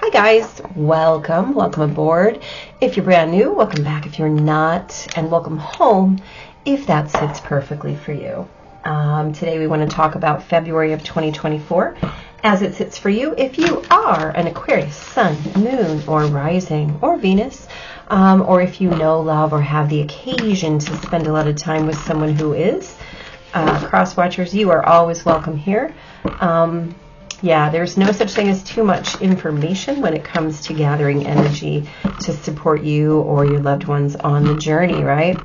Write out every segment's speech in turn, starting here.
Hi guys, welcome aboard. If you're brand new, welcome back if you're not, and welcome home if that sits perfectly for you. Today we want to talk about February of 2024 as it sits for you if you are an Aquarius, Sun, Moon, or Rising, or Venus, or if you know, love, or have the occasion to spend a lot of time with someone who is. Cross-watchers, you are always welcome here. Yeah, there's no such thing as too much information when it comes to gathering energy to support you or your loved ones on the journey, right?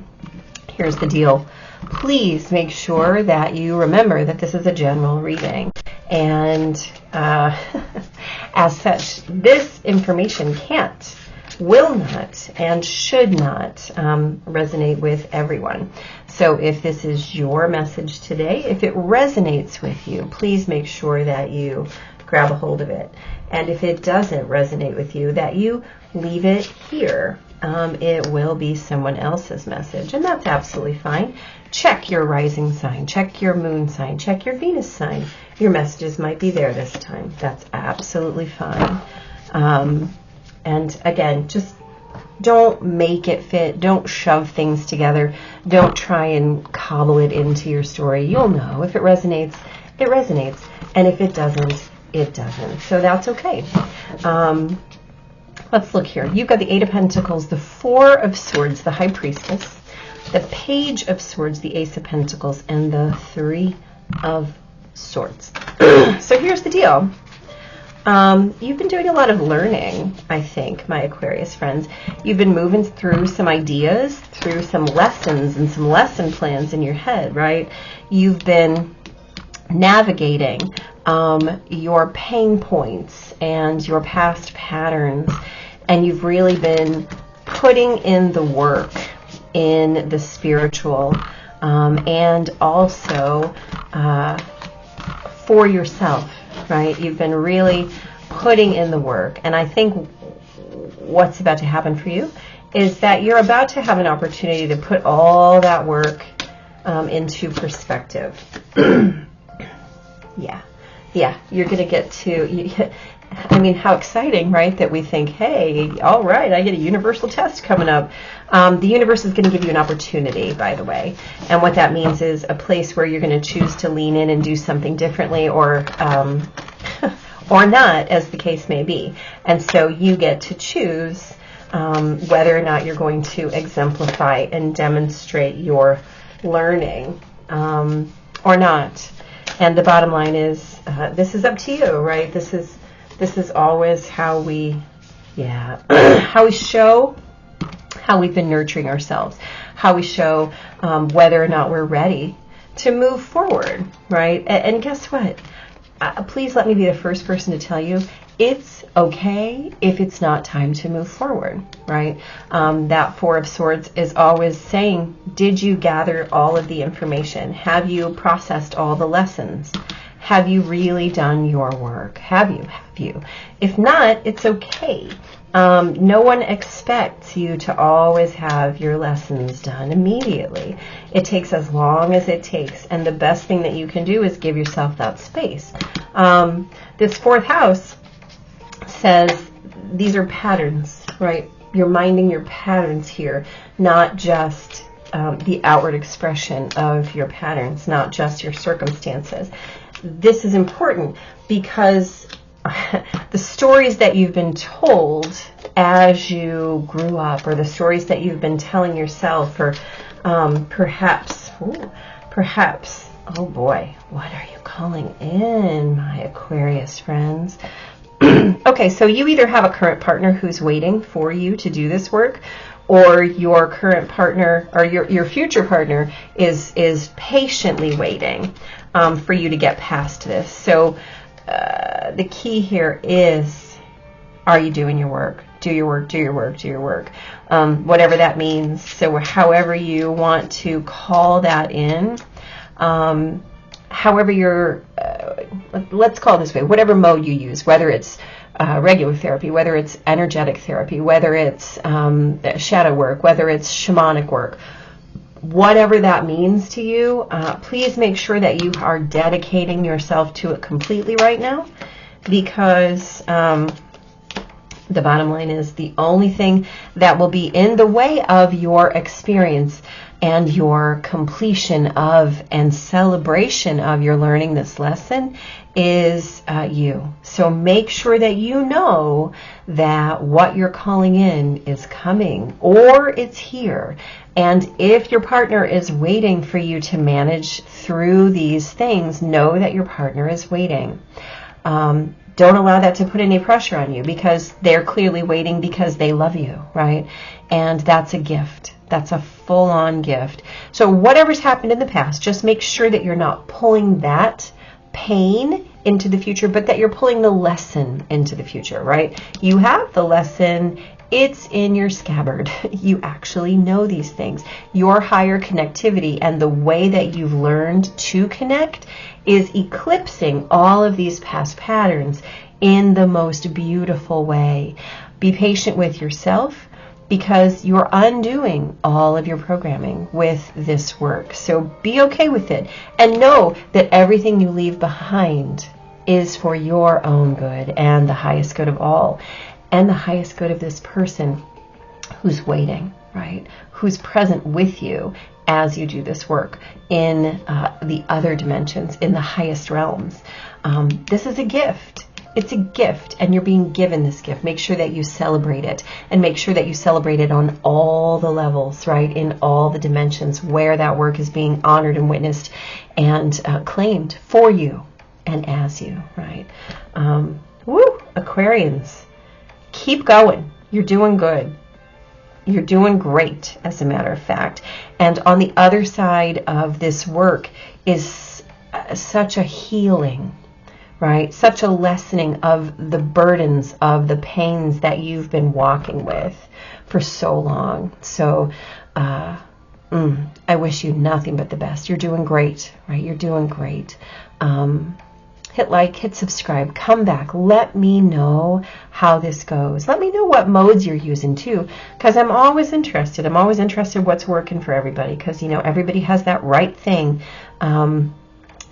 Here's the deal. Please make sure that you remember that this is a general reading. And as such, this information can't, will not, and should not resonate with everyone. So if this is your message today, if it resonates with you, please make sure that you grab a hold of it. And if it doesn't resonate with you, that you leave it here. It will be someone else's message, and that's absolutely fine. Check your rising sign, check your moon sign, check your Venus sign. Your messages might be there this time. That's absolutely fine. And again, just don't make it fit. Don't shove things together. Don't try and cobble it into your story. You'll know. If it resonates, it resonates. And if it doesn't, it doesn't. So that's okay. Let's look here. You've got the Eight of Pentacles, the Four of Swords, the High Priestess, the Page of Swords, the Ace of Pentacles, and the Three of Swords. So here's the deal. You've been doing a lot of learning, I think, my Aquarius friends. You've been moving through some ideas, through some lessons and some lesson plans in your head, right? You've been navigating your pain points and your past patterns, and you've really been putting in the work in the spiritual and also for yourself. Right? You've been really putting in the work. And I think what's about to happen for you is that you're about to have an opportunity to put all that work into perspective. Yeah, you're going to get to, I mean, how exciting, right? That we think, hey, all right, I get a universal test coming up. The universe is going to give you an opportunity, by the way. And what that means is a place where you're going to choose to lean in and do something differently or not, as the case may be. And so you get to choose whether or not you're going to exemplify and demonstrate your learning or not. And the bottom line is, this is up to you, right? This is always how we show how we've been nurturing ourselves, how we show whether or not we're ready to move forward, right? And guess what? Please let me be the first person to tell you, it's okay if it's not time to move forward, right? That Four of Swords is always saying, did you gather all of the information? Have you processed all the lessons? Have you really done your work? Have you? If not, it's okay. No one expects you to always have your lessons done immediately. It takes as long as it takes. And the best thing that you can do is give yourself that space. This fourth house says these are patterns, right? You're minding your patterns here, not just the outward expression of your patterns, not just your circumstances. This is important because the stories that you've been told as you grew up, or the stories that you've been telling yourself, or perhaps, oh boy, what are you calling in, my Aquarius friends? Okay, so you either have a current partner who's waiting for you to do this work, or your current partner or your future partner is patiently waiting for you to get past this. So the key here is, are you doing your work? Do your work, do your work, do your work. Whatever that means. So however you want to call that in, however you're, let's call it this way, whatever mode you use, whether it's regular therapy, whether it's energetic therapy, whether it's shadow work, whether it's shamanic work, whatever that means to you, please make sure that you are dedicating yourself to it completely right now, because The bottom line is the only thing that will be in the way of your experience and your completion of and celebration of your learning this lesson is you. So make sure that you know that what you're calling in is coming or it's here. And if your partner is waiting for you to manage through these things, know that your partner is waiting. Don't allow that to put any pressure on you, because they're clearly waiting because they love you, right? And that's a gift. That's a full-on gift. So whatever's happened in the past, just make sure that you're not pulling that pain into the future, but that you're pulling the lesson into the future, right? You have the lesson. It's in your scabbard. You actually know these things. Your higher connectivity and the way that you've learned to connect is eclipsing all of these past patterns in the most beautiful way. Be patient with yourself, because you're undoing all of your programming with this work. So be okay with it, and know that everything you leave behind is for your own good and the highest good of all, and the highest good of this person who's waiting, right? Who's present with you as you do this work in the other dimensions, in the highest realms. This is a gift. It's a gift, and you're being given this gift. Make sure that you celebrate it, and make sure that you celebrate it on all the levels, right? In all the dimensions where that work is being honored and witnessed and claimed for you and as you, right? Woo! Aquarians, keep going. You're doing good. You're doing great, as a matter of fact. And on the other side of this work is such a healing, right? Such a lessening of the burdens, of the pains that you've been walking with for so long. So I wish you nothing but the best. You're doing great, right? You're doing great. Hit like, hit subscribe, come back. Let me know how this goes. Let me know what modes you're using too, because I'm always interested. I'm always interested what's working for everybody, because, you know, everybody has that right thing.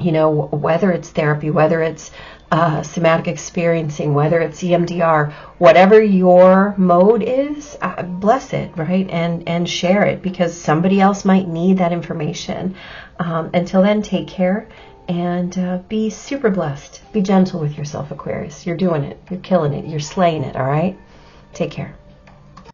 You know, whether it's therapy, whether it's somatic experiencing, whether it's EMDR, whatever your mode is, bless it, right? And share it, because somebody else might need that information. Until then, take care and be super blessed. Be gentle with yourself, Aquarius. You're doing it. You're killing it. You're slaying it, all right? Take care.